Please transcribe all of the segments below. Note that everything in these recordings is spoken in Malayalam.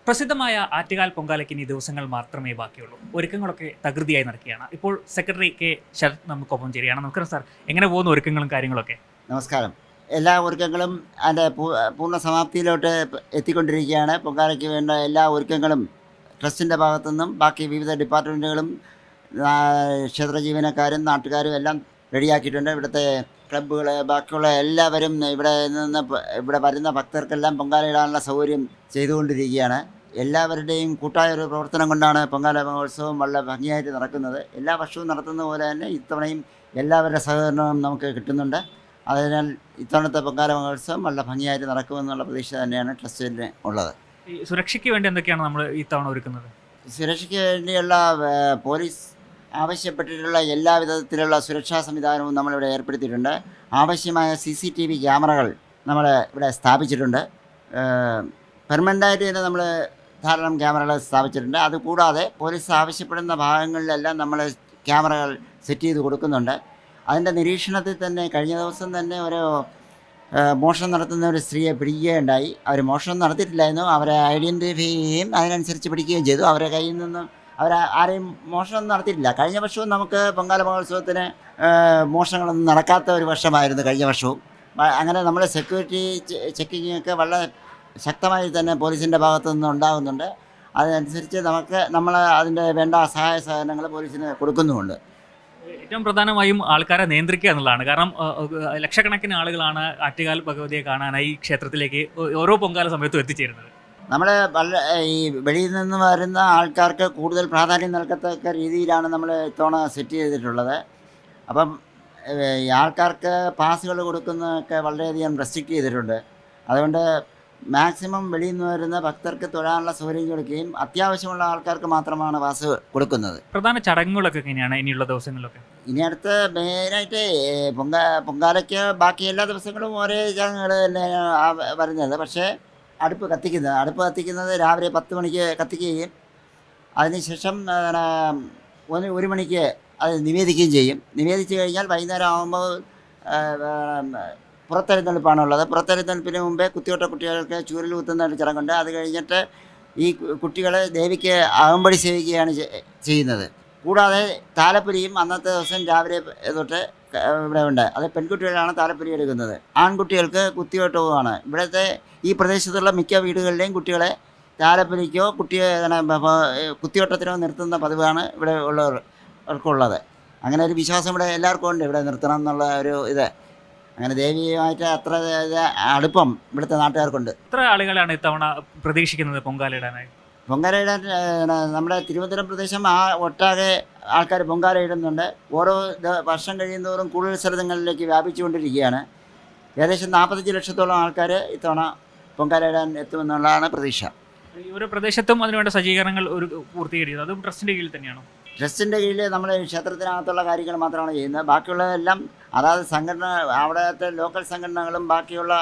പ്രസിദ്ധമായ ആറ്റുകാൽ പൊങ്കാലയ്ക്ക് ഇനി ദിവസങ്ങൾ മാത്രമേ ബാക്കിയുള്ളൂ. ഒരുക്കങ്ങളൊക്കെ തകൃതിയായി നടക്കുകയാണ്. ഇപ്പോൾ സെക്രട്ടറി കെ ശരത് നമുക്കൊപ്പം ചേരുകയാണ്. നമസ്കാരം സാർ, എങ്ങനെ പോകുന്നു ഒരുക്കങ്ങളും കാര്യങ്ങളൊക്കെ? നമസ്കാരം. എല്ലാ ഒരുക്കങ്ങളും അതിൻ്റെ പൂർണ്ണ സമാപ്തിയിലോട്ട് എത്തിക്കൊണ്ടിരിക്കുകയാണ്. പൊങ്കാലയ്ക്ക് വേണ്ട എല്ലാ ഒരുക്കങ്ങളും ട്രസ്റ്റിൻ്റെ ഭാഗത്തുനിന്നും ബാക്കി വിവിധ ഡിപ്പാർട്ട്മെൻറ്റുകളും ക്ഷേത്ര ജീവനക്കാരും നാട്ടുകാരും എല്ലാം റെഡിയാക്കിയിട്ടുണ്ട്. ഇവിടുത്തെ ക്ലബ്ബുകൾ ബാക്കിയുള്ള എല്ലാവരും ഇവിടെ വരുന്ന ഭക്തർക്കെല്ലാം പൊങ്കാലയിടാനുള്ള സൗകര്യം ചെയ്തുകൊണ്ടിരിക്കുകയാണ്. എല്ലാവരുടെയും കൂട്ടായ ഒരു പ്രവർത്തനം കൊണ്ടാണ് പൊങ്കാല മഹോത്സവം വളരെ ഭംഗിയായിട്ട് നടക്കുന്നത്. എല്ലാ വർഷവും നടത്തുന്ന പോലെ തന്നെ ഇത്തവണയും എല്ലാവരുടെ സഹകരണവും നമുക്ക് കിട്ടുന്നുണ്ട്. അതിനാൽ ഇത്തവണത്തെ പൊങ്കാല മഹോത്സവം വളരെ ഭംഗിയായിട്ട് നടക്കുമെന്നുള്ള പ്രതീക്ഷ തന്നെയാണ് ട്രസ്റ്റിന് ഉള്ളത്. ഈ സുരക്ഷയ്ക്ക് വേണ്ടി എന്തൊക്കെയാണ് നമ്മൾ ഇത്തവണ ഒരുക്കുന്നത്? സുരക്ഷയ്ക്ക് വേണ്ടിയുള്ള പോലീസ് ആവശ്യപ്പെട്ടിട്ടുള്ള എല്ലാ വിധത്തിലുള്ള സുരക്ഷാ സംവിധാനവും നമ്മളിവിടെ ഏർപ്പെടുത്തിയിട്ടുണ്ട്. ആവശ്യമായ CCTV ക്യാമറകൾ നമ്മൾ ഇവിടെ സ്ഥാപിച്ചിട്ടുണ്ട്. പെർമനൻ്റായിട്ട് തന്നെ നമ്മൾ ധാരാളം ക്യാമറകൾ സ്ഥാപിച്ചിട്ടുണ്ട്. അതുകൂടാതെ പോലീസ് ആവശ്യപ്പെടുന്ന ഭാഗങ്ങളിലെല്ലാം നമ്മൾ ക്യാമറകൾ സെറ്റ് ചെയ്ത് കൊടുക്കുന്നുണ്ട്. അതിൻ്റെ നിരീക്ഷണത്തിൽ തന്നെ കഴിഞ്ഞ ദിവസം തന്നെ ഒരു മോഷണം നടത്തുന്ന ഒരു സ്ത്രീയെ പിടിക്കുകയുണ്ടായി. അവർ മോഷണം നടത്തിയിട്ടില്ലായിരുന്നു, അവരെ ഐഡൻറ്റിഫൈ ചെയ്യുകയും അതിനനുസരിച്ച് പിടിക്കുകയും ചെയ്തു. അവരുടെ കയ്യിൽ നിന്നും ആരെയും മോഷണം നടത്തിയിട്ടില്ല. കഴിഞ്ഞ വർഷവും നമുക്ക് പൊങ്കാല മഹോത്സവത്തിന് മോഷണങ്ങളൊന്നും നടക്കാത്ത ഒരു വർഷമായിരുന്നു കഴിഞ്ഞ വർഷവും. അങ്ങനെ നമ്മൾ സെക്യൂരിറ്റി ചെക്കിങ്ങൊക്കെ വളരെ ശക്തമായി തന്നെ പോലീസിൻ്റെ ഭാഗത്തു നിന്ന് ഉണ്ടാകുന്നുണ്ട്. അതനുസരിച്ച് നമ്മൾ അതിൻ്റെ വേണ്ട സഹായ സഹകരണങ്ങൾ പോലീസിന് കൊടുക്കുന്നുമുണ്ട്. ഏറ്റവും പ്രധാനമായും ആൾക്കാരെ നിയന്ത്രിക്കുക എന്നുള്ളതാണ്. കാരണം ലക്ഷക്കണക്കിന് ആളുകളാണ് ആറ്റുകാൽ ഭഗവതിയെ കാണാനായി ക്ഷേത്രത്തിലേക്ക് ഓരോ പൊങ്കാല സമയത്തും എത്തിച്ചേരുന്നത്. നമ്മൾ ഈ വെളിയിൽ നിന്ന് വരുന്ന ആൾക്കാർക്ക് കൂടുതൽ പ്രാധാന്യം നൽകത്തക്ക രീതിയിലാണ് നമ്മൾ ഇത്തവണ സെറ്റ് ചെയ്തിട്ടുള്ളത്. അപ്പം ഈ ആൾക്കാർക്ക് പാസുകൾ കൊടുക്കുന്നതൊക്കെ വളരെയധികം റെസ്ട്രിക്റ്റ് ചെയ്തിട്ടുണ്ട്. അതുകൊണ്ട് മാക്സിമം വെളിയിൽ നിന്ന് വരുന്ന ഭക്തർക്ക് തൊഴാനുള്ള സൗകര്യം കൊടുക്കുകയും അത്യാവശ്യമുള്ള ആൾക്കാർക്ക് മാത്രമാണ് പാസ് കൊടുക്കുന്നത്. പ്രധാന ചടങ്ങുകളൊക്കെ എങ്ങനെയാണ് ഇനിയുള്ള ദിവസങ്ങളിലൊക്കെ? ഇനി അടുത്ത് മെയിനായിട്ട് പൊങ്കാലയ്ക്ക് ബാക്കി എല്ലാ ദിവസങ്ങളും ഒരേ ചടങ്ങുകൾ തന്നെയാണ് വരുന്നത്. പക്ഷേ അടുപ്പ് കത്തിക്കുന്നത് രാവിലെ 10 മണിക്ക് കത്തിക്കുകയും അതിനുശേഷം 1 മണിക്ക് അത് നിവേദിക്കുകയും ചെയ്യും. നിവേദിച്ച് കഴിഞ്ഞാൽ വൈകുന്നേരം ആകുമ്പോൾ പുറത്തെഴുന്നള്ളിപ്പാണുള്ളത്. പുറത്തെഴുന്നള്ളിപ്പിന് മുമ്പേ കുത്തിയോട്ട കുട്ടികൾക്ക് ചൂരൽ കുത്തുന്ന ഒരു ചടങ്ങുണ്ട്. അത് കഴിഞ്ഞിട്ട് ഈ കുട്ടികൾ ദേവിക്ക് അകമ്പടി സേവിക്കുകയാണ് ചെയ്യുന്നത്. കൂടാതെ താലപ്പൊലിയും അന്നത്തെ ദിവസം രാവിലെ തൊട്ട് ഇവിടെ ഉണ്ട്. അത് പെൺകുട്ടികളാണ് താലപ്പൊലി എടുക്കുന്നത്. ആൺകുട്ടികൾക്ക് കുത്തിയോട്ടവുമാണ്. ഇവിടുത്തെ ഈ പ്രദേശത്തുള്ള മിക്ക വീടുകളിലെയും കുട്ടികളെ താലപ്പൊലിക്കോ കുത്തിയോട്ടത്തിനോ നിർത്തുന്ന പതിവാണ് ഇവിടെ ഉള്ളവർക്കുള്ളത്. അങ്ങനെ ഒരു വിശ്വാസം ഇവിടെ എല്ലാവർക്കും ഉണ്ട്, ഇവിടെ നിർത്തണം എന്നുള്ള ഒരു ഇത്. അങ്ങനെ ദേവിയുമായിട്ട് അത്ര അടുപ്പം ഇവിടുത്തെ നാട്ടുകാർക്കുണ്ട്. എത്ര ആളുകളാണ് ഇത്തവണ പ്രതീക്ഷിക്കുന്നത് പൊങ്കാലയിടാനായി? പൊങ്കാലയിടാൻ നമ്മുടെ തിരുവനന്തപുരം പ്രദേശം ഒട്ടാകെ ആൾക്കാർ പൊങ്കാല ഇടുന്നുണ്ട്. ഓരോ വർഷം കഴിയുന്നതോറും കൂടുതൽ സ്ഥലങ്ങളിലേക്ക് വ്യാപിച്ചുകൊണ്ടിരിക്കുകയാണ്. ഏകദേശം 45 ലക്ഷത്തോളം ആൾക്കാർ ഇത്തവണ പൊങ്കാലയിടാൻ എത്തുമെന്നുള്ളതാണ് പ്രതീക്ഷ. ഈ ഒരു പ്രദേശത്തും അതിനുവേണ്ട സജ്ജീകരണങ്ങൾ പൂർത്തീകരിക്കുന്നത് അതും ട്രസ്റ്റിൻ്റെ കീഴിൽ തന്നെയാണോ? ട്രസ്റ്റിൻ്റെ കീഴിൽ നമ്മൾ ക്ഷേത്രത്തിനകത്തുള്ള കാര്യങ്ങൾ മാത്രമാണ് ചെയ്യുന്നത്. ബാക്കിയുള്ളതെല്ലാം അതായത് അവിടുത്തെ ലോക്കൽ സംഘടനകളും ബാക്കിയുള്ള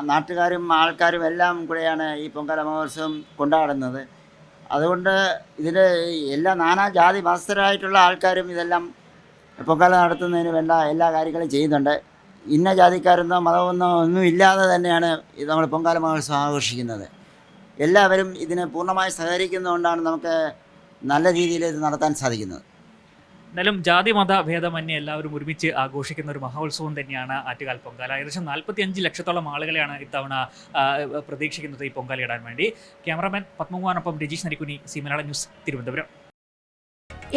നാട്ടുകാരും ആൾക്കാരും എല്ലാം കൂടെയാണ് ഈ പൊങ്കാല മഹോത്സവം കൊണ്ടാടുന്നത്. അതുകൊണ്ട് ഇതിൽ എല്ലാ നാനാജാതി മതസ്ഥരായിട്ടുള്ള ആൾക്കാരും ഇതെല്ലാം പൊങ്കാല നടത്തുന്നതിന് വേണ്ട എല്ലാ കാര്യങ്ങളും ചെയ്യുന്നുണ്ട്. ഇന്ന ജാതിക്കാരെന്നോ മതമെന്നോ ഒന്നും ഇല്ലാതെ തന്നെയാണ് നമ്മൾ പൊങ്കാല മഹോത്സവം ആഘോഷിക്കുന്നത്. എല്ലാവരും ഇതിന് പൂർണ്ണമായി സഹകരിക്കുന്നതുകൊണ്ടാണ് നമുക്ക് നല്ല രീതിയിൽ ഇത് നടത്താൻ സാധിക്കുന്നത്. എന്തായാലും ജാതി മത ഭേദമന്യേ എല്ലാവരും ഒരുമിച്ച് ആഘോഷിക്കുന്ന ഒരു മഹോത്സവം തന്നെയാണ് ആറ്റുകാൽ പൊങ്കാല. ഏകദേശം 45 ലക്ഷത്തോളം ആളുകളെയാണ് ഇത്തവണ പ്രതീക്ഷിക്കുന്നത് ഈ പൊങ്കാലയിടാൻ വേണ്ടി. ക്യാമറാമാൻ പത്മകുമാറിനൊപ്പം രജീഷ് നരിക്കുനി, സി മലയാളം ന്യൂസ്, തിരുവനന്തപുരം.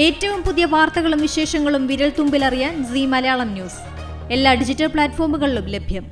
ഏറ്റവും പുതിയ വാർത്തകളും വിശേഷങ്ങളും വിരൽ തുമ്പിലറിയാൻ സി മലയാളം ന്യൂസ് എല്ലാ ഡിജിറ്റൽ പ്ലാറ്റ്ഫോമുകളിലും ലഭ്യം.